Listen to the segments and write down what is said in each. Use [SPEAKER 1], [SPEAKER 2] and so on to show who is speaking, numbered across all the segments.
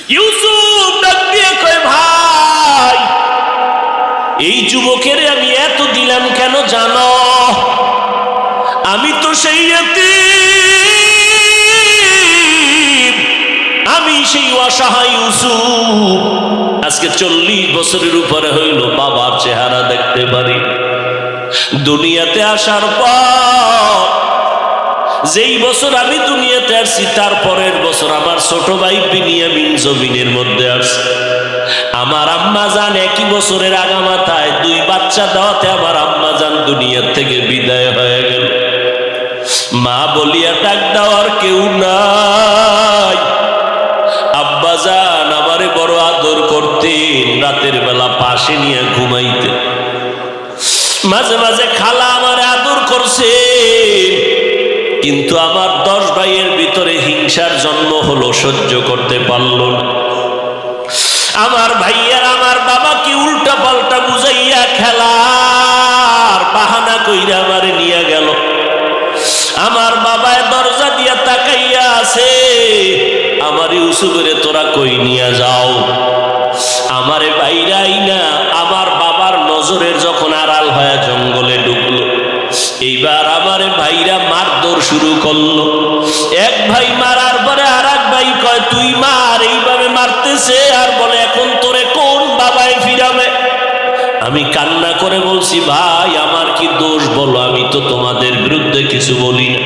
[SPEAKER 1] ইউসুফ ডাক দিয়ে কয়, ভাই এই যুবকের আমি এত দিলাম কেন জানো? আমি তো সেই ইতিম, আমি সেই অসহায় ইউসুফ। আজকে 40 বছরের উপরে হইল বাবার চেহারা দেখতে পারি। দুনিয়াতে আসার পর যেই বছর আমি দুনিয়াতে আসছি তার পরের বছর আমার ছোট ভাই বিনিয়ামিন জমিনের মধ্যে আসছে। আমার আম্মা জান একই বছরের আগামাথায় 2 বাচ্চা দেওয়াতে আমার আম্মা জান দুনিয়ার থেকে বিদায় হয়ে গেল। মা বলিয়া ডাক দেওয়ার কেউ নাই। আব্বা জান আমারে বড় আদর করতেন, রাতের বেলা পাশে নিয়ে ঘুমাইতেন। মাঝে মাঝে খালা আমারে আদর করছে, কিন্তু আমার 10 ভাইয়ের ভিতরে হিংসার জন্ম হলো, সহ্য করতে পারল না। আমার ভাইয়ার আমার বাবাকে উল্টা পাল্টা বুঝাইয়া খেলার বাহানা কইরা আমারে নিয়ে গেল। আমার বাবায় দরজা দিয়া তাকাইয়া আছে, আমার ইউসুফের তোরা কই নিয়ে যাও। আমারে বাইরাই না আমার বাবার নজরের যখন আড়াল হয়ে জঙ্গলে ঢুকলো, এইবার আমারে ভাইরা মারধর শুরু করলো। এক ভাই মারার পরে আর এক ভাই কয় তুই মার, এইভাবে মারতেছে আর বলে এখন তোরে কোন বাবায় ফিরাবে। আমি কান্না করে বলছি, ভাই আমার কি দোষ বলো, আমি তো তোমাদের বিরুদ্ধে কিছু বলি না।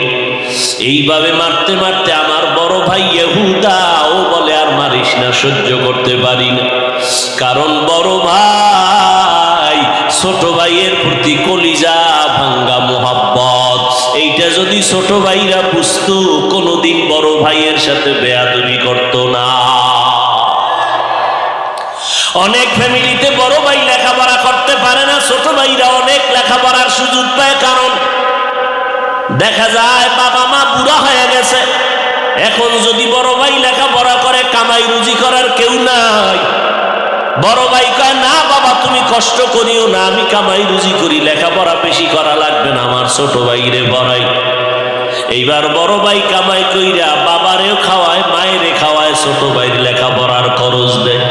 [SPEAKER 1] এইভাবে মারতে মারতে আমার বড় ভাই ইহুদা ও বলে আর মারিস না, সহ্য করতে পারি না। কারণ বড় ভাই ছোট ভাইয়ের প্রতি কলিজা ভাঙ্গা মোহাব্বত, এইটা যদি ছোট ভাইরা বুঝতো কোনোদিন বড় ভাইয়ের সাথে বেয়াদবি করতো না। অনেক ফ্যামিলিতে বড় ভাই লেখাপড়া করতে পারে না, ছোট ভাইরা অনেক লেখাপড়ার সুযোগ পায়। কারণ দেখা যায় বাবা মা বুড়া হয়ে গেছে, এখন যদি বড় ভাই লেখাপড়া করে কামাই রুজি করার কেউ নাই। বড় ভাই কয় না বাবা তুমি কষ্ট করিও না, আমি কামাই রুজি করি, লেখাপড়া বেশি করা লাগবে না, আমার ছোট ভাইরে পড়াই। এইবার বড় ভাই কামাই কইরা বাবারেও খাওয়ায়, মায়েরে খাওয়ায়, ছোট ভাইয়ের লেখাপড়ার খরচ দেয়।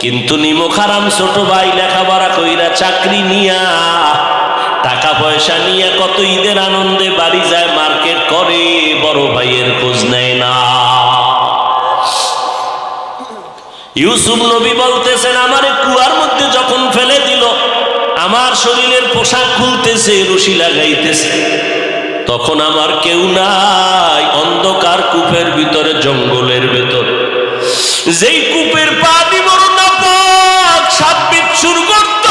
[SPEAKER 1] কিন্তু নিমক হারাম ছোট ভাই লেখাপড়া কইরা চাকরি নিয়া টাকা পয়সা নিয়ে কত ঈদের আনন্দে বাড়ি যায়, মার্কেট করে, বড় ভাইয়ের খোঁজ নেয় না। ইউসুফ নবী বলতেছেন আমারে কুয়ার মধ্যে যখন ফেলে দিল, আমার শরীরের পোশাক খুলতেছে, রশি লাগাইতেছে, তখন আমার কেউ নাই। অন্ধকার কূপের ভিতরে, জঙ্গলের ভেতরে, যেই কূপের পানি বড় নাপাক, সাপ বিচ্ছুর গর্ত।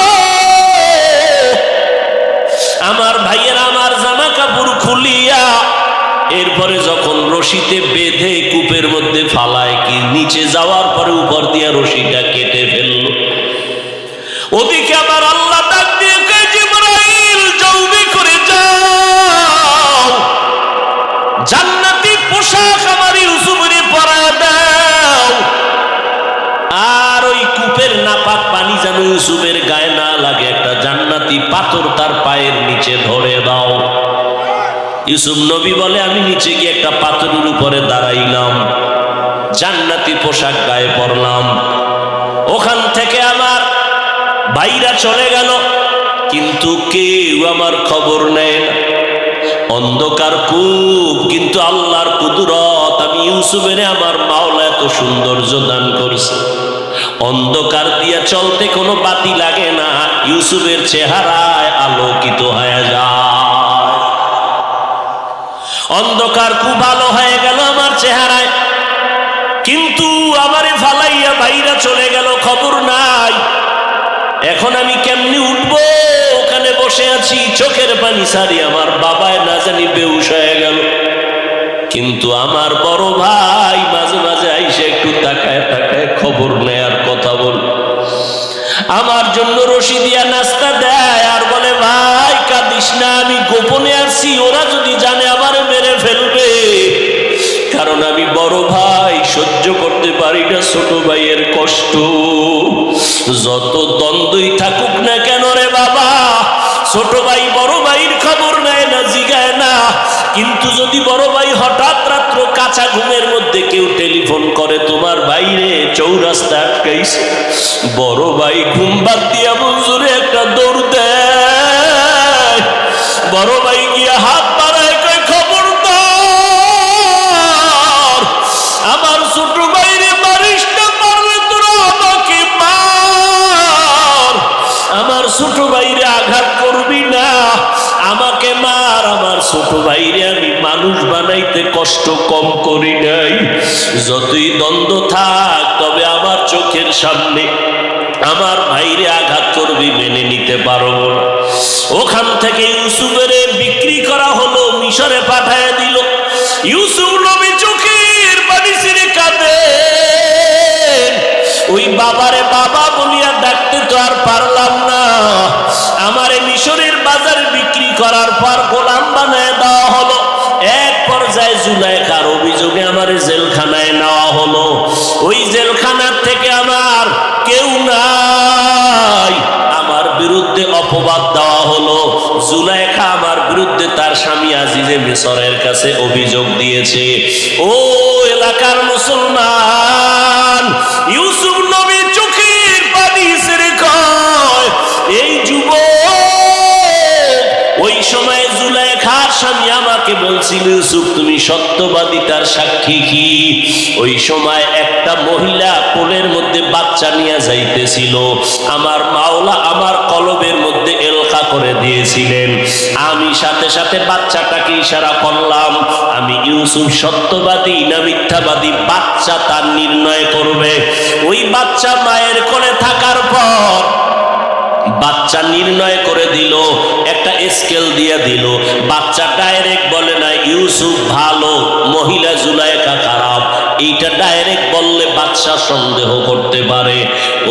[SPEAKER 1] আমার ভাইয়ের আমার জামা কাপড় খুলিয়া এরপরে যখন রশিতে বেঁধে কূপের মধ্যে ফালায়, কি নিচে যাওয়ার পরে উপর দিয়া রশিটা কেটে ফেলল। ওদিকে আবার আল্লাহ ডাক দিয়ে কয় জিবরাইল জলদি করে যাও, জান্নাতি পোশাক আমার ইউসুফের পরায় দাও, আর ওই কূপের নাপাক পানি যেন ইউসুফের গায়ে না লাগে, একটা জান্নাতি পাথর তার পায়ের নিচে ধরে দাও। ইউসুফ নবী বলে আমি নিচে গিয়ে একটা পাথরের উপরে দাঁড়াইলাম, জান্নাতি পোশাক গায়ে পরলাম। ওখান থেকে আমার ভাইরা চলে গেল, কিন্তু কেউ আমার খবর নেয় না। অন্ধকার কূপ, কিন্তু আল্লাহর কুদরত, আমি ইউসুফের আমার মাওলা এত সৌন্দর্য দান করছে। অন্ধকার দিয়া চলতে কোনো বাতি লাগে না, ইউসুফের চেহারায় আলোকিত হয়ে যায়। অন্ধকার খুব ভালো হয়ে গেল আমার চেহারায়, কিন্তু আমারে ফালাইয়া ভাইরা চলে গেল, খবর নাই। এখন আমি কেমনি উঠবো? ওখানে বসে আছি, চোখের পানি সারি, আমার বাবায় না জানি বেহুশ হয়ে গেল। কিন্তু আমার বড় ভাই মাঝে মাঝে আইসে একটু তাকায় তাকায় খবর নেয়ার কথা বল, আমার জন্য রশি দিয়া নাস্তা দেয়, আর বলে ভাই কাঁদিস না, আমি গোপনে আসছি, ওরা যদি জানে আমারে মেরে ফেলবে। কারণ আমি বড় ভাই, সহ্য করতে পারি না ছোট ভাইয়ের কষ্ট। যত দ্বন্দ্বই থাকুক না কেন রে বাবা, ছোট ভাই বড় ভাইয়ের খবর নেয় না, জিগায় না, কিন্তু যদি বড় ভাই হঠাৎ রাত্র কাঁচা ঘুমের মধ্যে কেউ টেলিফোন করে তোমার ভাইরে চৌরাস্তা আটকাইছে, বড় ভাই ঘুম বাদ দিয়া হুজুরে একটা দৌড় দেয়। বড় ভাই গিয়া হাত বাড়ায় কয় খবরদার আমার ছোট ভাইরে মারিস না, মারলে তোরা আমাকে মার। আমার ছোট ভাইরে আঘাত করবি না, আমাকে মার। আমার ছোট ভাইরে আমি মানুষ বানাইতে কষ্ট কম করি নাই। যতই দ্বন্দ্ব থাক তবে আমার চোখের সামনে আমার ভাইরে আঘাত করবি মেনে নিতে পারবো না। ওখান থেকে ইউসুফের বিক্রি করা হলো, মিশরে পাঠায় দিল। ইউসুফ নবী চোখের পানি ছেড়ে কাঁদেন। ওই বাবারে বাবা বলিয়া ডাকতে তো আর পারলাম না। আমারে মিশরের বাজারে বিক্রি করার পর গোলাম বানায় দেওয়া হলো। এক পর্যায়ে জুলাইখার অভিযোগে আমারে জেলখানায় নেওয়া হলো। ওই জেলখানার থেকে আমার কেউ নাই, আমার বিরুদ্ধে অপবাদ দেওয়া হলো। জুলাইখা আমার বিরুদ্ধে তার স্বামী আজিজে মিশরের কাছে অভিযোগ দিয়েছে। ও এলাকার মুসলমান, ইউসুফ নবী চোখের পানি ছেড়ে কয় এই যুবক, ওই সময় জুলাইখার স্বামী আমাকে বলছিল ইউসুফ তুমি সত্যবাদী, তার সাক্ষী কি? ওই সময় একটা মহিলা কোলের মধ্যে বাচ্চা নিয়ে যাইতেছিল। আমার মাওলা আমার কলবের মধ্যে এলকা করে দিয়েছিলেন। আমি সাথে সাথে বাচ্চাটাকে ইশারা করলাম। আমি ইউসুফ সত্যবাদী না মিথ্যাবাদী বাচ্চা তার নির্ণয় করবে। ওই বাচ্চা মায়ের কোলে থাকার পর বাচ্চা নির্ণয় করে দিল, একটা স্কেল দিয়ে দিল। বাচ্চা ডাইরেক্ট বলে না ইউসুফ ভালো, মহিলা জুলাইখা খারাপ। এইটা ডাইরেক্ট বললে বাচ্চা সন্দেহ করতে পারে।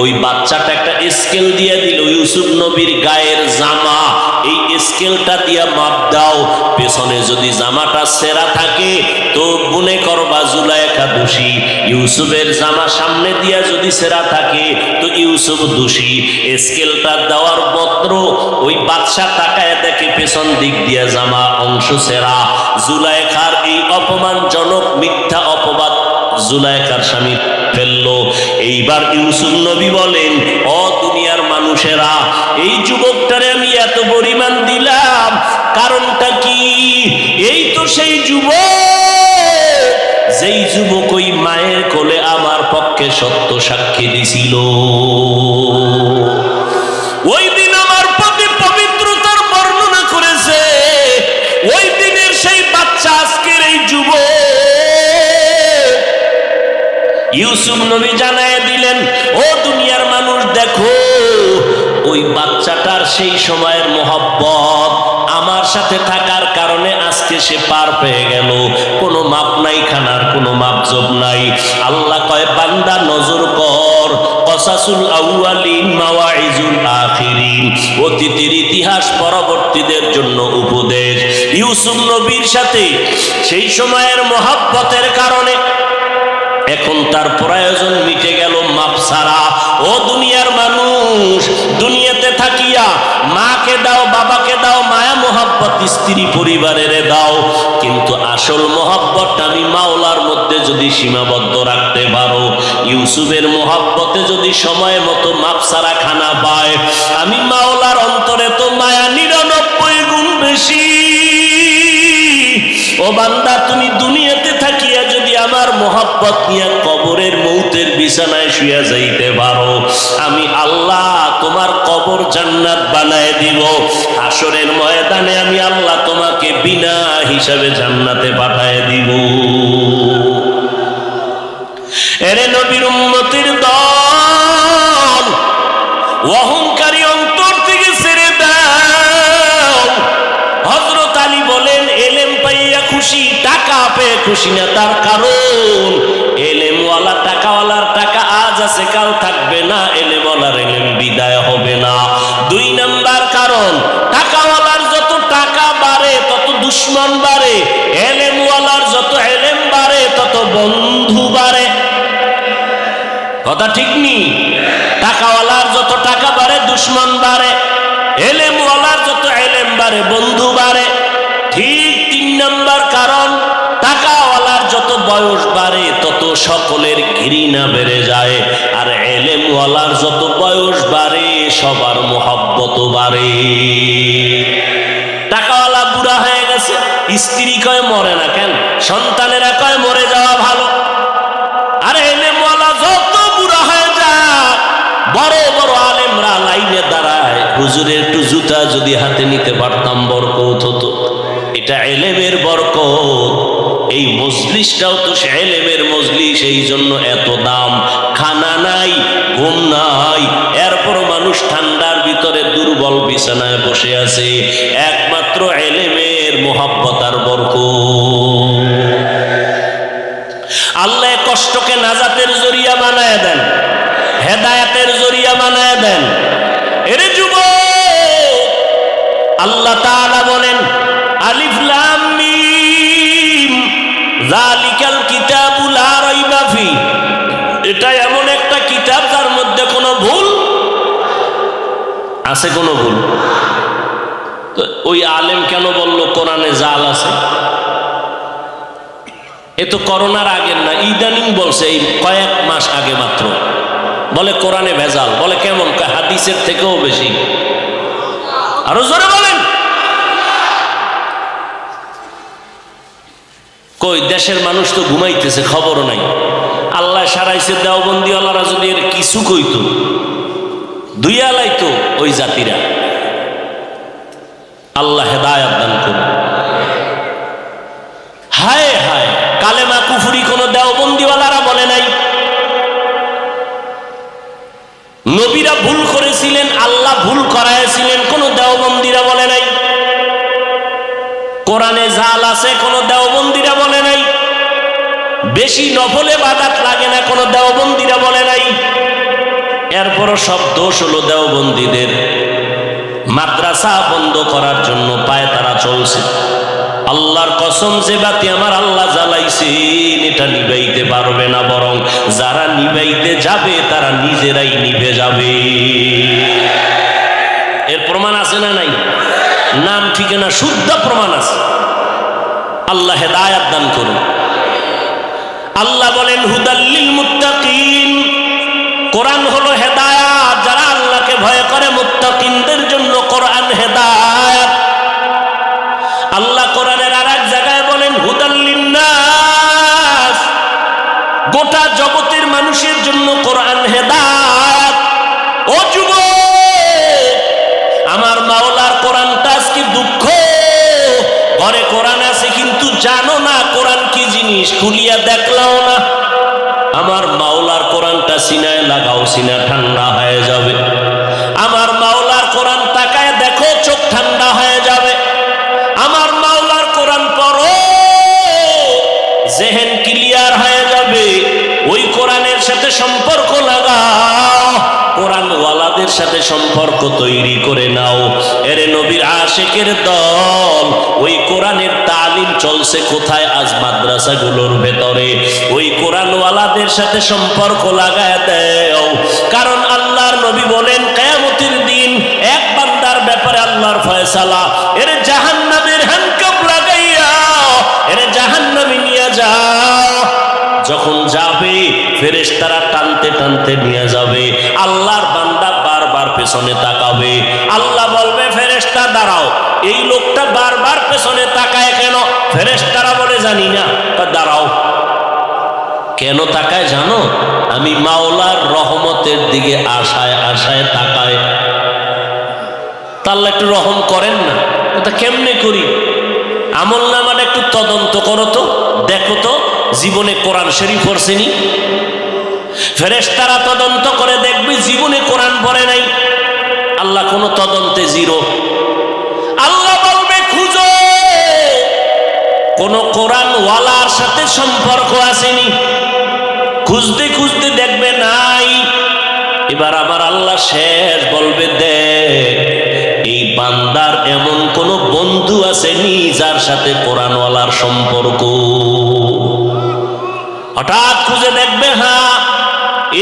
[SPEAKER 1] ওই বাচ্চাটা একটা স্কেল দিয়ে দিল, ইউসুফ নবীর গায়ের জামা এই স্কেলটা দিয়া মাপ দাও। পেছনে যদি জামাটা ছেঁড়া থাকে তো মনে করবা জুলাইখা দোষী। ইউসুফের জামা সামনে দিয়া যদি ছেঁড়া থাকে তো ইউসুফ দোষী। স্কেলটা দেওয়ার মাত্র ওই বাদশা তাকায় দেখে পেছন দিক দিয়া জামা অংশ ছেঁড়া। জুলাইখার এই অপমানজনক মিথ্যা অপবাদ জুলাইখার স্বামী ফেললো। এইবার ইউসুফ নবী বলেন, ও দুনিয়ার মানুষেরা, এই যুবকটারে আমি এত পরিমাণ দিলাম, কারণটা কি? এই তো সেই যুবক যেই যুবক ওই মায়ের কোলে আমার পক্ষে সত্য সাক্ষী দিছিল। ওই দিন আমার প্রতি পবিত্রতার বর্ণনা করেছে। ওই দিনের সেই বাচ্চা আজকের এই যুবক। ইউসুফ নবী জানায় দিলেন, ও দুনিয়ার মানুষ দেখো, ওই বাচ্চাটার সেই সময়ের মোহব্বত আমার সাথে থাকার কারণে আজকে সে পার পেয়ে গেল। কোনো মাপ নাই, খানার কোনো মাপজব নাই। আল্লাহ কয় বান্দা নজর কর, কসাসুল আউয়ালিন মাওয়াইজুল আখিরিন, অতীতের ইতিহাস পরবর্তীদের জন্য উপদেশ। ইউসুফ নবীর সাথে সেই সময়ের মোহব্বতের কারণে এখন তার প্রয়োজন মিটে গেল মাপ ছাড়া। ও দুনিয়ার মানুষ, দুনিয়াতে থাকিয়া মাকে দাও, বাবাকে দাও, মায়া মোহাব্বত স্ত্রী পরিবারের দাও, কিন্তু আসল মোহাব্বত আমি মাওলার মধ্যে যদি সীমাবদ্ধ রাখতে পারো, ইউসুফের মোহাব্বতে যদি সময় মতো মাপ ছাড়া খানা পায়, আমি মাওলার অন্তরে তো মায়া 99 গুণ বেশি। ও বান্দা, তুমি দুনিয়াতে থাকিয়া যদি আমার মোহাব্বত নিয়ে কবরের মৌতের বিছানায় শুয়ে যাইতে পারো, আমি আল্লাহ তোমার কবর জান্নাত বানায় দিব। হাসরের ময়দানে আমি আল্লাহ তোমাকে বিনা হিসাবে জান্নাতে পাঠায় দিব। এরে নবীর উম্মতের দল, অহংকারী অন্তর থেকে ছেড়ে দাও। হযরত আলী বলেন, এলেম পাইয়া খুশি, টাকা পেয়ে খুশি না। তার কারণ এলেমওয়ালা টাকাওয়ালার টাকা আজ আছে কাল থাকবে না, এলেমওয়ালার এলেম বিদায় হবে না। 2 নাম্বার কারণ, টাকাওয়ালার যত টাকা বাড়ে তত দুশ্মন বাড়ে, এলেমওয়ালার যত এলেম বাড়ে তত বন্ধু বাড়ে। কথা ঠিক নি? টাকাওয়ালার যত টাকা বাড়ে দুশ্মন বাড়ে, এলেমওয়ালার যত এলেম বাড়ে বন্ধু বাড়ে। ঠিক 3 নাম্বার বয়স বাড়ে তত সকলের ঘৃণা বেড়ে যায়, আর এলেমওয়ালার যত বয়স বাড়ে সবার মোহাব্বত বাড়ে। টাকাওয়ালা বুড়া হয়ে গেছে, স্ত্রী কয় মরে না কেন, সন্তানেরা কয় মরে যাওয়া ভালো। আর এলেমওয়ালা যত বুড়া হয়ে যায়, বড় বড় আলেমরা লাইনে দাঁড়ায়, হুজুরের একটু জুতা যদি হাতে নিতে পারতাম বরকত হতো। এটা এলেমের বরকত। এই মজলিসটাও তো সে এলেমের মজলিস, এই জন্য এত দাম। খানা নাই, ঘুম নাই, এরপর মানুষ ঠান্ডার ভিতরে দুর্বল বিছানায় বসে আছে, একমাত্র এলেমের মোহাব্বত আর বরকত। আল্লাহ কষ্টকে নাজাতের জরিয়া বানায় দেন, হেদায়েতের জরিয়া বানায় দেন। এর যুবক, আল্লাহ তাআলা বলেন আলিফ লাম মিম যালিকাল কিতাবু লা রাইবা ফি, এটা এমন একটা কিতাব যার মধ্যে কোনো ভুল আছে? কোনো ভুল? তো ওই আলেম কেন বলল কোরআনে জাল আছে? এ তো করোনার আগের না, ইদানিং বলছে, এই কয়েক মাস আগে মাত্র বলে কোরআনে ভেজাল। বলে কেমন? হাদিসের থেকেও বেশি। আরো জোরে বলেন। কই দেশের মানুষ তো ঘুমাইতেছে, খবরও নাই। আল্লাহ সারাইছে, দেওবন্দিওয়ালারা যদি এর কিছু কইতো, দুইয়ালাই তো ওই জাতিরা। আল্লাহ হেদায়েত দান করুন। হায় হায়, কালেমা কুফরি কোন দেওবন্দিওয়ালারা বলে নাই। নবীরা ভুল করেছিলেন, আল্লাহ ভুল করাইছিলেন, কোন দেওবন্দিরা বলে নাই। কোরআনে জাল আছে, কোন দেওবন্দিরা বলে নাই। বেশি নফলে ইবাদত লাগে না, কোন দেওবন্দিরা বলে নাই। এরপরও সব দোষ হলো দেওবন্দিদের। মাদ্রাসা বন্ধ করার জন্য পায়ে তারা চলছে। আল্লাহর কসম, যে বাতি আমার আল্লাহ জ্বালাইছেন এটা নিভাইতে পারবে না, বরং যারা নিভাইতে যাবে তারা নিজেরাই নিভে যাবে। এর প্রমাণ আছে না নাই? নাম ঠিকানা শুদ্ধ প্রমাণ আছে। আল্লাহ হেদায়েত দান করুন। আল্লাহ বলেন হুদাল্লিল মুত্তাকিন, কোরআন হলো হেদায়েত। যারা আল্লাহকে ভয় করে, মুত্তাকিনদের জন্য কোরআন হেদায়েত। আল্লাহ কোরআনের আর এক জায়গায় বলেন হুদাল্লিন নাস, গোটা জগতের মানুষের জন্য কোরআন হেদায়েত। ও যুবক, আমার মাওলার কোরআনটা আজকে দুঃখ, ঘরে কোরআন আছে কিন্তু জানো না কোরআন কি জিনিস, খুলিয়া দেখলাও না। আমার মাওলার কোরআনটা সিনায় লাগাও, সিনা ঠান্ডা হয়ে যাবে। আমার মাওলার কোরআন তাকায় দেখো, চোখ ঠান্ডা হয়ে যাবে। আমার মাওলার কোরআন পড়ো, জেহেন ক্লিয়ার হয়ে যাবে। ওই কোরআনের সাথে সম্পর্ক লাগাও, কোরআনওয়ালাদের সাথে সম্পর্ক তৈরি করে নাও। এরে নবীর আশিকের দল, ওই কোরআনের তালিম চলছে কোথায়? আজ মাদ্রাসাগুলোর ভেতরে। ওই কোরআনওয়ালাদের সাথে সম্পর্ক লাগায় দাও। কারণ আল্লাহর নবী বলেন কিয়ামতের দিন এক বান্দার ব্যাপারে আল্লাহর ফয়সালা, এর জাহান্নামের হ্যান্ডকাপ লাগাইয়া এর জাহান্নামে নিয়ে যাও। যখন যাবে ফেরেশতারা টানতে টানতে নিয়ে যাবে। আল্লাহর বান্দা বারবার পেছনে তাকাবে। আল্লাহ বলবে ফেরেশতা দাঁড়াও, এই লোকটা বারবার পেছনে তাকায় কেন? ফেরেশতারা বলে জানি না। দাঁড়াও। কেন তাকায় জানো? আমি মাওলার রহমতের দিকে আশায় আশায় তাকায়। আল্লাহ একটু রহম করেন না। এটা কেমনে করি? আমল নামাটা একটু তদন্ত করো তো, দেখো তো জীবনে কোরআন শরীফ পড়ছেনি? ফেরেশতারা তদন্ত করে দেখবে জীবনে কোরআন পড়ে নাই। আল্লাহ কোন তদন্তে জিরো। আল্লাহ বলবে খুঁজো, কোন কোরআনওয়ালার সাথে সম্পর্ক আসেনি। খুঁজতে খুঁজতে দেখবে নাই। এবার আমার আল্লাহ শেষ বলবে দেখ, এই বান্দার এমন কোন বন্ধু আসেনি যার সাথে কোরআনওয়ালার সম্পর্ক। হঠাৎ খুঁজে দেখবে হ্যাঁ,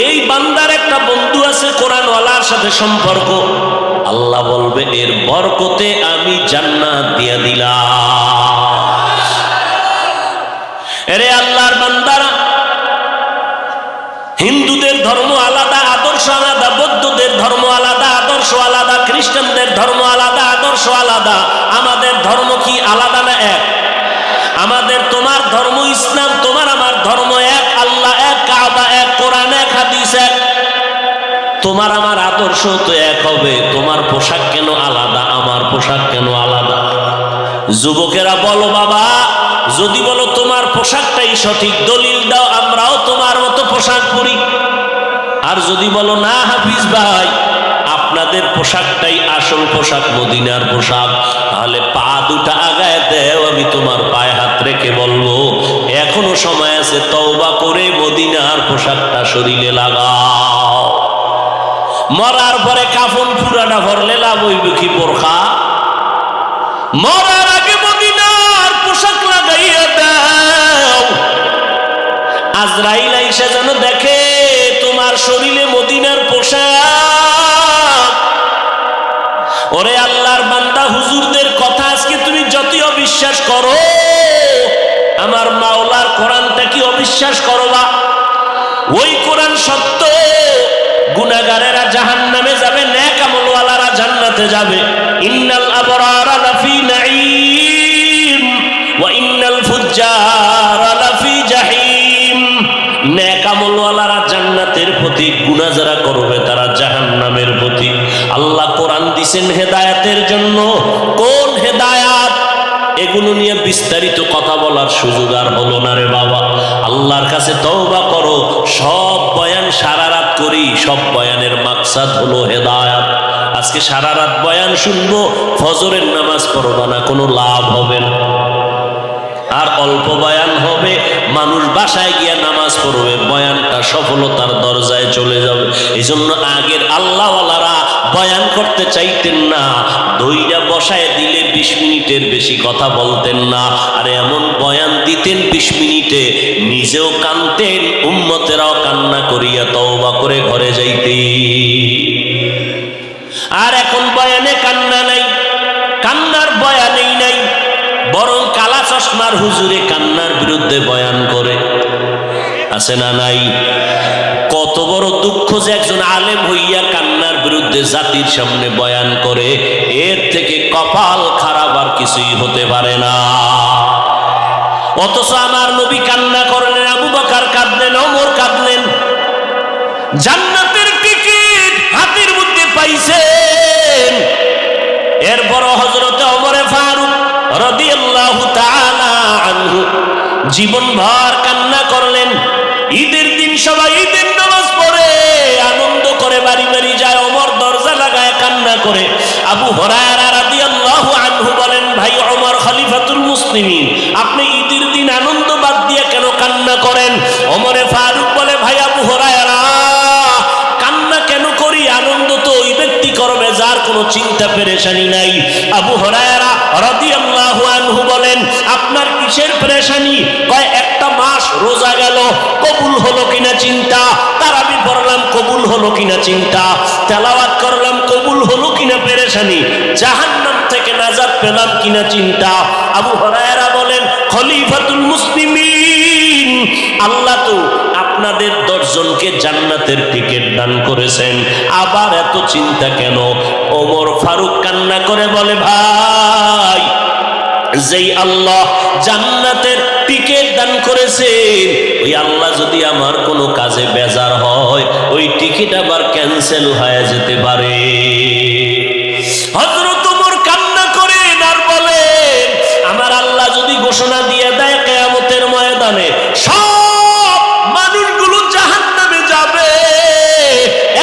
[SPEAKER 1] এই বান্দার একটা বন্ধু আছে কোরআনওয়ালার সাথে সম্পর্ক। আল্লাহ বলবে এর বরকতে আমি জান্নাত দিয়ে দিলাম। এরে আল্লাহর বান্দারা, হিন্দুদের ধর্ম আলাদা, আদর্শ আলাদা, বৌদ্ধদের ধর্ম আলাদা, আদর্শ আলাদা, খ্রিস্টানদের ধর্ম আলাদা, আদর্শ আলাদা। আমাদের ধর্ম কি আলাদা না এক? আমাদের তোমার ধর্ম ইসলাম, তোমার আমার ধর্ম এক, আল্লাহ এক, কাবা এক, কোরআন এক, হাদিস এক। তোমার আমার আদর্শ তো এক হবে, তোমার পোশাক কেন আলাদা, আমার পোশাক কেন আলাদা? যুবকেরা বলো বাবা, যদি বলো তোমার পোশাকটাই সঠিক, দলিল দাও, আমরাও তোমার মতো পোশাক পরি। আর যদি বলো না হাফিজ ভাই, আপনাদের পোশাকটাই আসল পোশাক, মদিনার পোশাক, তাহলে পা দুটা আগায় দেও, আমি তোমার পায়ে হাত রেখে বলবো এখনো সময় আছে, তওবা করে মদিনার পোশাকটা শরীরে লাগাও। মরার পরে কাফন পুরাটা ভরলে লাভ হইবে কি বোরখা? মরার আগে মদিনার পোশাক লাগাইয়া দাও, আজরাইল আইসা যেন দেখে তোমার শরীরে মদিনার পোশাক। ওরে আল্লাহর বান্দা, হুজুরদের কথা আজকে তুমি যতই অবিশ্বাস করো, আমার মাওলার কোরআনটা কি অবিশ্বাস করবা? ওই কোরআন সত্য। গুনাহগারেরা জাহান্নামে যাবে, নেক আমলওয়ালারা জান্নাতে যাবে। ইন্নাল আবরারা লাফি নাঈম ওয়া ইন্নাল ফুজ্জারা লাফি জাহিম। নেক আমলওয়ালারা জান্নাতের প্রতি, গুনাহ যারা করবে তারা জাহান্নামের প্রতি। আল্লাহ কোরআন দিবেন হেদায়েতের জন্য। কোন হেদায়েত? এগুলো নিয়ে বিস্তারিত কথা বলার সুযোগ আর হলো না রে বাবা। আল্লাহর কাছে তওবা করো। সব বয়ান সারা রাত করি, সব বয়ানের মাকসাদ হলো হেদায়েত। আজকে সারা রাত বয়ান শুনবো, ফজরের নামাজ পড়বা না, কোনো লাভ হবে না। আর অল্প বয়ান হবে, মানুষ বাসায় গিয়া নামাজ পড়বে, বয়ানটা সফলতার দরজায় চলে যাবে। এই জন্য আগের আল্লাহওয়ালারা বয়ান করতে চাইতেন না, দইরা বসায় দিলে 20 মিনিটের বেশি কথা বলতেন না। আর এমন বয়ান দিতেন 20 মিনিটে নিজেও কানতেন, উম্মতেরাও কান্না করিয়া তওবা করে ঘরে যাইতেন। আর এখন বয়ানে কান্না নাই, কান্নার বয়ানেই নাই, বরং কালা চশমার হুজুরে কান্নার বিরুদ্ধে বয়ান করে। আছে না নাই? কত বড় দুঃখ যে একজন আলেম হইয়া কান্নার বিরুদ্ধে জাতির সামনে বয়ান করে। এর থেকে কপাল খারাপ আর কিছুই হতে পারে না। অথচ আমার নবী কান্না করলেন, আবু বকর কাঁদলেন, ওমর কাঁদলেন, জান্নাতের টিকিট হাতের মধ্যে পাইছেন। এরপর হযরতে ওমরে ফারুক রাদিয়াল্লাহু তাআলা আনহু জীবনভর কান্না করলেন। ঈদের দিন সবাই ঈদের নামাজ পড়ে আনন্দ করে বাড়ি বাড়ি যায়, ওমর দরজা লাগায় কান্না করে। আবু হুরায়রা রাদিয়াল্লাহু আনহু বলেন, ভাই ওমর খলিফাতুল মুসলিমিন, আপনি ঈদের দিন আনন্দ বাদ দিয়ে কেন কান্না করেন? ওমরে ফারুক বলে, ভাই আবু হুরায়রা, কান্না কেন করি? আনন্দ তো ওই ব্যক্তি করবে যার কোনো চিন্তা পেরেশানি নাই। আবু হুরায়রা রাদিয়াল্লাহু আনহু বলেন, আপনার কিসের পেরেশানি? কয়, একটা মাস রোজা গেল, কবুল হলো কিনা চিন্তা, তারাবি পড়লাম, কবুল হলো কিনা চিন্তা, তেলাওয়াত করলাম, কবুল হলো কিনা পেরেশানি, জাহান্নাম থেকে নাজাত পেলাম কিনা চিন্তা। আবু হুরায়রা বলেন, খলিফাতুল মুসলিমিন, আল্লাহ তো আপনাদের 10 জনকে জান্নাতের টিকিট দান করেছেন, আবার এত চিন্তা কেন? ওমর ফারুক কান্না করে বলে, ভাই, যেই আল্লাহ জান্নাতের টিকিট দান করেছেন, ওই আল্লাহ যদি আমার কোনো কাজে বেজার হয়, ওই টিকিট আবার ক্যান্সেল হয়ে যেতে পারে। হযরত ওমর কান্না করেন আর বলেন, আমার আল্লাহ যদি ঘোষণা দিয়ে দেয় কিয়ামতের ময়দানে সব মানুষগুলো জাহান্নামে যাবে,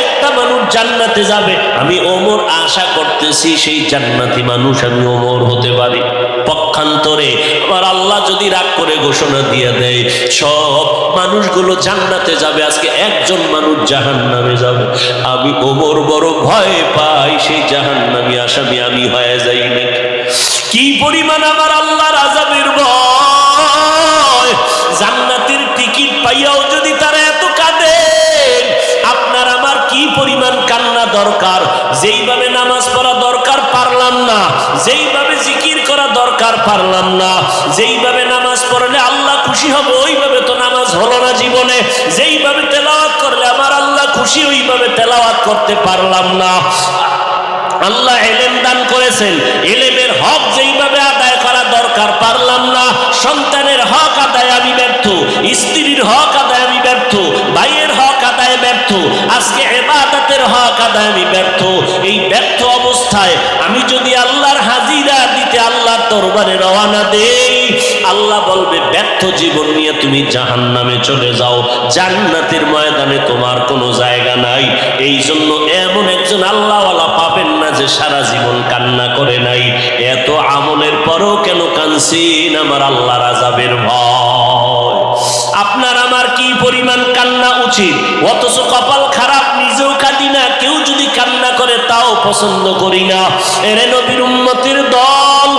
[SPEAKER 1] একটা মানুষ জান্নাতে যাবে, আমি ওমর আশা করতেছি সেই জান্নাতি মানুষ আমি ওমর হতে পারি। পক্ষান্তরে আমার আল্লাহ যদি রাগ করে ঘোষণা দিয়ে দেয় সব মানুষগুলো জান্নাতে যাবে, আজকে একজন মানুষ জাহান্নামে যাবে, আমি ওমর বড় ভয় পাই সেই জাহান্নামী আসামি আমি হয়ে যাই নাকি। কি পরিমাণ আমার আল্লাহর আযাবের ভয়! জান্নাতের টিকিট পাইয়াও যদি তারা এত কাঁদে, আপনার আমার কি পরিমাণ কান্না দরকার! যেইভাবে নামাজ পড়া দরকার পারলাম না, যেইভাবে জিকির করা দরকার পারলাম না, যেইভাবে নামাজ পড়লে আল্লাহ খুশি হব ওইভাবে তো নামাজ হলো না জীবনে। যেইভাবে তেলাওয়াত করলে আমার আল্লাহ খুশি ওইভাবে তেলাওয়াত করতে পারলাম না। আল্লাহ এলেম দান করেছেন, এলেমের হক যেইভাবে আদায় করা দরকার পারলাম না। সন্তানের হক আদায় আমি ব্যর্থ, স্ত্রীর হক আদায় আমি ব্যর্থ, ভাইয়ের হক আদায় ব্যর্থ, আজকে ইবাদতের হক আদায় আমি ব্যর্থ। এই ব্যর্থ অবস্থায় আমি যদি আল্লাহর হাজিরা দিতে আল্লাহর দরবারে রওনা দেই, আল্লাহ বলবে ব্যর্থ জীবন নিয়ে তুমি জাহান্নামে চলে যাও, জান্নাতের ময়দানে তোমার কোনো জায়গা নাই। এই জন্য এমন একজন আল্লাহওয়ালা পাবেন না যে সারা জীবন কান্না করে নাই। এত আমলের পরও কেন কাঁদছেন? আমার আল্লাহর আযাবের ভয়। আপনার আমার কি পরিমাণ কান্না উচিত, অথচ কপাল খারাপ, নিজেও কাঁদি না, কেউ যদি কান্না করে তাও পছন্দ করি না। এরে নবীর উম্মতের দল,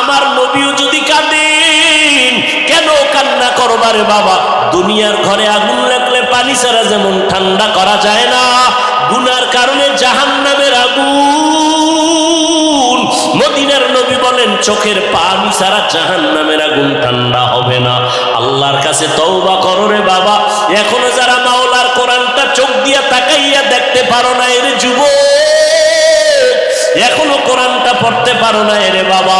[SPEAKER 1] আমার নবীও যদি কাঁদেন কেন কান্না করবারে বাবা? দুনিয়ার ঘরে আগুন লাগলে পানি ছাড়া যেমন ঠান্ডা করা যায় না, গুনার কারণে জাহান্নামের আগুন, মদিনার নবী বলেন চোখের পানি ছাড়া জাহান্নামের আগুন ঠান্ডা হবে না। আল্লাহর কাছে তওবা করো রে বাবা। এখনো যারা মাওলার কোরআনটা চোখ দিয়া তাকাইয়া দেখতে পারো না, এর যুবক, এখনো কোরআনটা পড়তে পারো না, এরে বাবা,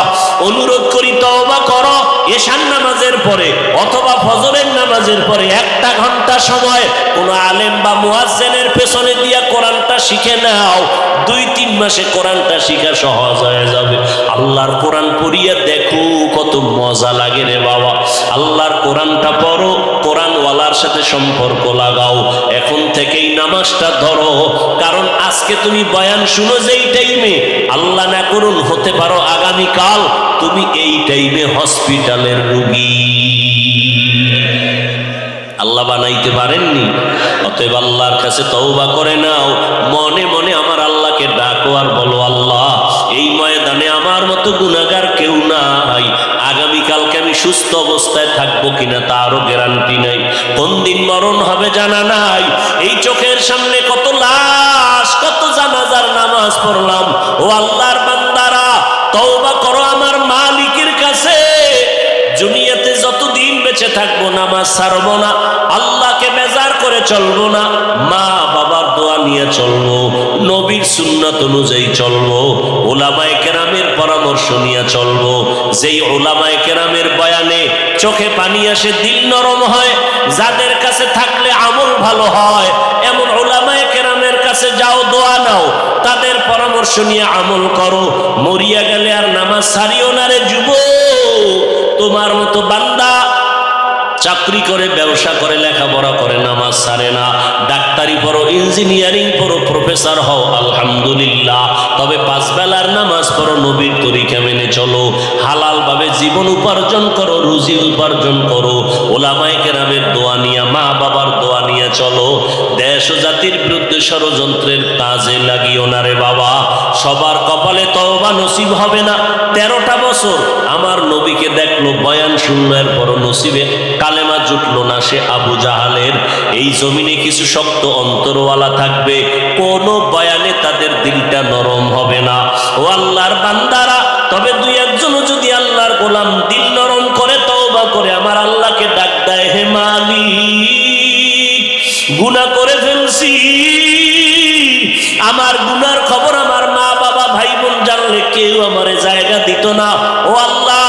[SPEAKER 1] অনুরোধ করি তওবা করো। এশার নামাজের পরে অথবা ফজরের নামাজের পরে 1 ঘন্টা সময় কোন আলেম বা মুয়াজ্জিনের পেছনে দিয়া কোরআনটা শিখে নাও। 2-3 মাসে কোরআনটা শিখা সহজ হয়ে যাবে। আল্লাহর কোরআন পড়িয়া দেখো কত মজা লাগে রে বাবা। আল্লাহর কোরআনটা পড়ো, কোরআনওয়ালার সাথে সম্পর্ক লাগাও। এখন থেকেই নামাজটা ধরো, কারণ আজকে তুমি বয়ান শুনো যেই টাইমে, আল্লাহ না করুন হতে পারো আগামীকাল তুমি এই টাইমে হসপিটালের রোগী। আল্লাহ বানাইতে পারেননি। অতএব আল্লাহর কাছে তওবা করে নাও, মনে মনে আমার আল্লাহকে ডাকো আর বলো, আল্লাহ এই ময়দানে আমার মতো গুনাহগার কেউ নাই। আগামীকালকে আমি সুস্থ অবস্থায় থাকবো কিনা তারও গ্যারান্টি নাই, কোন দিন মরণ হবে জানা নাই। এই চোখের সামনে কত লাশ, কত জানাজার নামাজ পড়লাম। ও আল্লাহর বান্দারা, তওবা করো আমার মালিকের কাছে। দুনিয়াতে যতদিন বেঁচে থাকবো নামাজ ছাড়বো না, আল্লাহকে বেজার করে চলবো না, মা বাবার দোয়া নিয়ে চলবো, নবীর সুন্নাত অনুযায়ী চলবো, উলামায়ে কেরামের পরামর্শ নিয়ে চলবো। যেই উলামায়ে কেরামের বয়ানে চোখে পানি আসে, দিল নরম হয়, যাদের কাছে থাকলে আমল ভালো হয়, এমন উলামায়ে কেরামের কাছে যাও, দোয়া নাও, তাদের পরামর্শ নিয়ে আমল করো। মরিয়া গেলে আর নামাজ ছাড়িও না রে যুবক। তোমার মতো বান্দা চাকরি করে, ব্যবসা করে, লেখাপড়া করে, নামাজ ছাড়ে না। ডাক্তারি পড়ো, ইঞ্জিনিয়ারিং পড়ো, প্রফেসর হও, আলহামদুলিল্লাহ। তবে 5 বেলার নামাজ পড়ো, নবীর তরিকা মেনে চলো, হালাল ভাবে জীবন উপার্জন করো, রুজি উপার্জন করো, ওলামায়ে কেরামের দোয়া নিয়ে, মা বাবার দোয়া নিয়ে চলো। দেশ ও জাতির বিরুদ্ধে ষড়যন্ত্রের কাজে লাগিও না রে বাবা। সবার কপালে তওবা নসিব হবে না। 13টা বছর আমার নবীকে দেখলো, বয়ান শুনলো, এরপরও নসিবে কালেমা জুটলো না। সে আবু জাহালের। এই জমিনে কিছু শক্ত অন্তরওয়ালা থাকবে, কোন বয়ানে তাদের দিলটা নরম হবে না। ও আল্লাহর বান্দারা, তবে 2-1 যদি আল্লাহর গোলাম দিল নরম করে তওবা করে আমার আল্লাহকে ডাক দেয়, হে মালিক গুনাহ করে ফেলছি, আমার গুনার খবর আমার মা বাবা ভাই বোন জানলে কেউ আমারে জায়গা দিত না। ও আল্লাহ,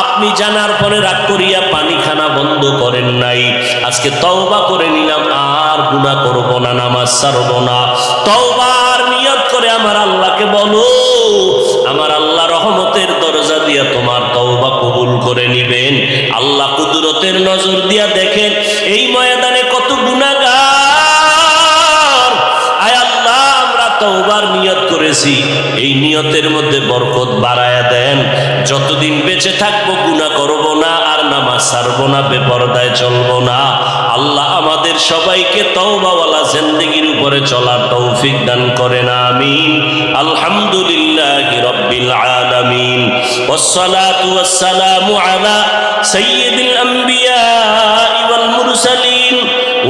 [SPEAKER 1] আপনি জানার পরে রাগ করিয়া পানি খানা বন্ধ করেন নাই। আজকে তওবা করে নিলাম, আর গুনাহ করব না, নামাজ ছাড়ব না। তওবার নিয়ত করে আমার আল্লাহকে বলো, আমার আল্লাহ রহমতের দরজা দিয়া তোমার তওবা কবুল করে নিবেন। আল্লাহ কুদরতের নজর দিয়া দেখেন এই ময়দানে কত গুনাহগার। আয় আল্লাহ, আমরা তওবার নিয়ত করেছি, এই নিয়তের মধ্যে বরকত বাড়ায়া দেন। যতদিন বেঁচে থাকবো গুনাহ করব না, আর নামাজ ছাড়বো না, বেপরদায় চলবো না। আল্লাহ আমাদের সবাইকে তওবাওয়ালা জিন্দেগির উপরে চলার তৌফিক দান করেন, আমিন। আলহামদুলিল্লাহি রাব্বিল আলামিন, ওয়াসসালাতু ওয়াসসালামু আলা সাইয়্যিদিল আম্বিয়া ওয়াল মুরসালিন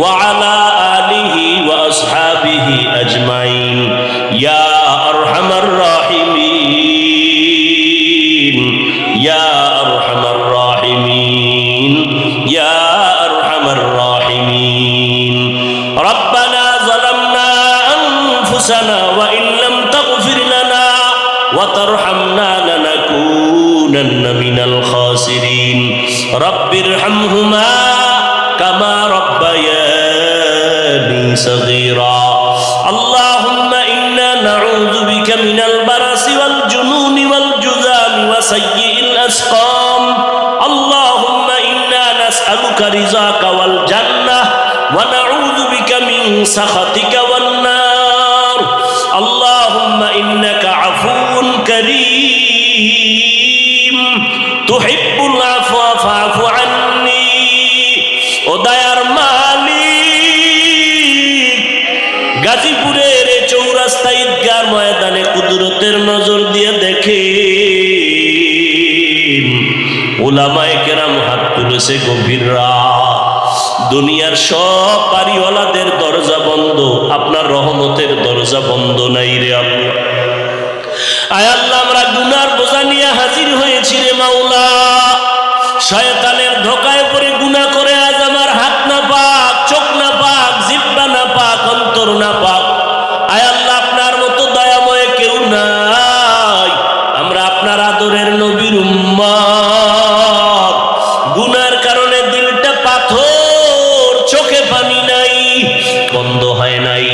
[SPEAKER 1] ওয়া আলা আলিহি ওয়া আসহাবিহি আজমাইন। ইয়া আরহামার রাহিমিন, ইয়া আরহামার রাহিমিন, ইয়া أنفسنا وإن لم تغفر لنا وترحمنا لنكونن من الخاسرين رب ارحمهما كما ربياني صغيرا اللهم إنا نعوذ بك من البرص والجنون والجذام وسيء الأسقام اللهم إنا نسألك رضاك والجنة ونعوذ بك من سخطك والنار اللهم إنك عفو كريم تحب العفو فاعف عني ও দয়ার মালিক গাজীপুরের চৌরাস্তা ঈদগাহ ময়দানে কুদরতের নজর দিয়ে দেখেন উলামায়ে কেরাম হাত তুলেছে গভীর রাত দুনিয়ার সব বাড়িওয়ালাদের দরজা বন্ধ আপনার রহমতের দরজা বন্ধ নাই রে আল্লাহ আয় আল্লাহ আমরা গুনার বোঝা নিয়ে হাজির হয়েছি রে মাওলা শয়তানের ধোঁকায় পড়ে গুনাহ করে আজ আমার হাত না পাক চোখ না পাক জিহ্বা না পাক অন্তর না পাক আয় আল্লাহ আপনার মতো দয়াময় কেউ নাই আমরা আপনার আদরের নবীর উম্মত গুনার কারণে দিলটা পাথর চোখে পানি নাই বন্ধ হয় নাই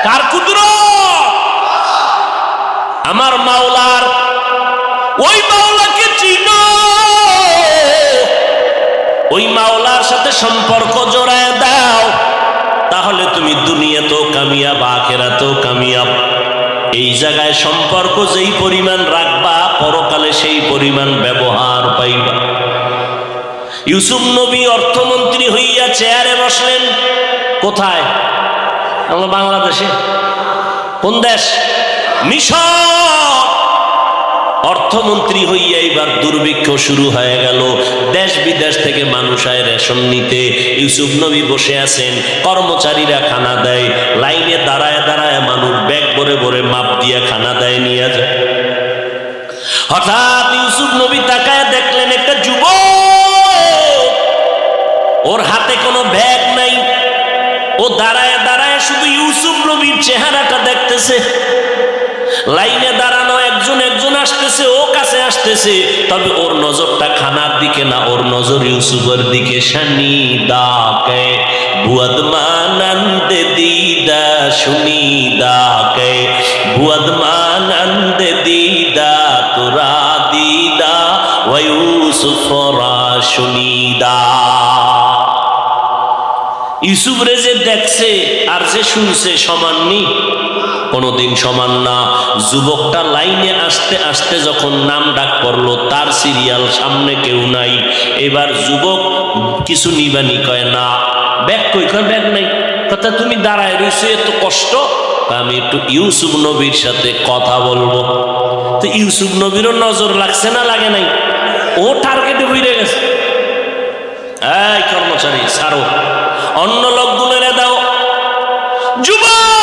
[SPEAKER 1] কার কুদরত আমার মাওলার ওই মাওলাকে চিনো ওই মাওলার সাথে সম্পর্ক জোড়ায় দাও তাহলে তুমি দুনিয়াতেও কামিয়াব আখিরাতেও কামিয়াব এই জায়গায় সম্পর্ক যেই পরিমাণ রাখবা পরকালে সেই পরিমাণ ব্যবহার পাইবা ইউসুফ নবী অর্থমন্ত্রী হইয়া চেয়ারে বসলেন কোথায় আমরা বাংলাদেশে কোন দেশ মিশর অর্থমন্ত্রী হইয়া এবার দুর্ভিক্ষ শুরু হয়ে গেল দেশ বিদেশ থেকে মানুষ আয় রেশন নিতে ইউসুফ নবী বসে আছেন কর্মচারীরা খানা দেয় লাইনে দাঁড়ায় দাঁড়ায় মানুষ ব্যাগ ভরে ভরে মাপ দিয়ে খানা দেয় নিয়ে যায় হঠাৎ ইউসুফ নবী তাকায় দেখলেন একটা যুবক ওর হাতে কোনো ব্যাগ নাই ও দাঁড়ায় দাঁড়ায় শুধু ইউসুফ নবীর চেহারাটা দেখতেছে লাইনে দাঁড়ানো একজন একজন আসতেছে ও কাছে আসতেছে তবে ওর নজরটা খানার দিকে না ওর নজর ইউসুফের দিকে শানি দাকে বুয়াদ মানন্দে দিদা শুনি দাকে বুয়াদ মানন্দে দিদা তোরা দিদা ওয়া ইউসুফরা শুনিদা ইউসুফ রে যে দেখছে আর যে শুনছে সমান নি কোনদিন সমান না যুবকটা লাইনে আসতে আসতে যখন নাম ডাক পড়লো তার সিরিয়াল সামনে কেউ নাই এবার যুবক কিছু নিবানি কয় না ব্যাগ কই কয় ব্যাগ নাই কথা তুমি দাঁড়ায় রইছো এত কষ্ট আমি একটু ইউসুফ নবীর সাথে কথা বলবো তো ইউসুফ নবীরও নজর লাগছে না লাগে নাই ও টার্গেটে বইরে গেছে এই কর্মচারী ছাড়ো অন্য লোকগুলোরে দাও যুবক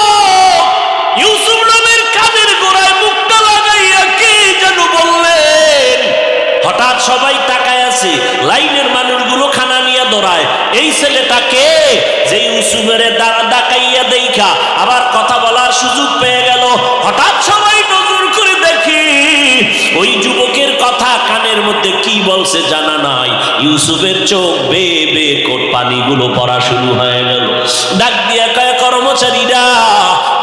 [SPEAKER 1] ইউসুফ নবীর কানের গোড়ায় মুখটা লাগাইয়া কি যেন বললেন হঠাৎ সবাই তাকায় আছে লাইনের মানুষগুলো খানা নিয়ে দৌড়ায় এই ছেলেটা কে যে ইউসুফের ডাকাইয়া দেখা আবার কথা বলার সুযোগ পেয়ে গেল হঠাৎ সবাই নজর করে দেখি ওই যুবকের কথা কানের মধ্যে কি বলছে জানা নাই ইউসুফের চোখ বেয়ে বেয়ে পানিগুলো পড়া শুরু হয়ে গেল ডাক দিয়া কয় কর্মচারীরা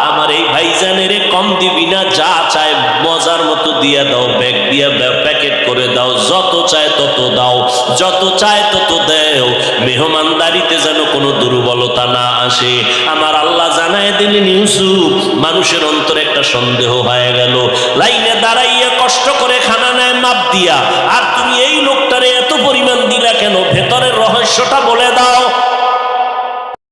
[SPEAKER 1] আমার এই ভাইজানের কম দিবি না যা চায় মজার মতো দিয়া দাও ব্যাগ দিয়া প্যাকেট করে দাও যত চায় তত দাও যত চায় তত দেও মেহমানদারিতে যেন কোনো দুর্বলতা না আসে আমার আল্লাহ জানায় দিলেন ইউসুফ মানুষের অন্তরে একটা সন্দেহ হয়ে গেল লাইনে দাঁড়াইয়া কষ্ট করে খানা নেয় মাপ দিয়া আর তুমি এই লোকটারে এত পরিমাণ দিলা কেন ভেতরের রহস্যটা বলে দাও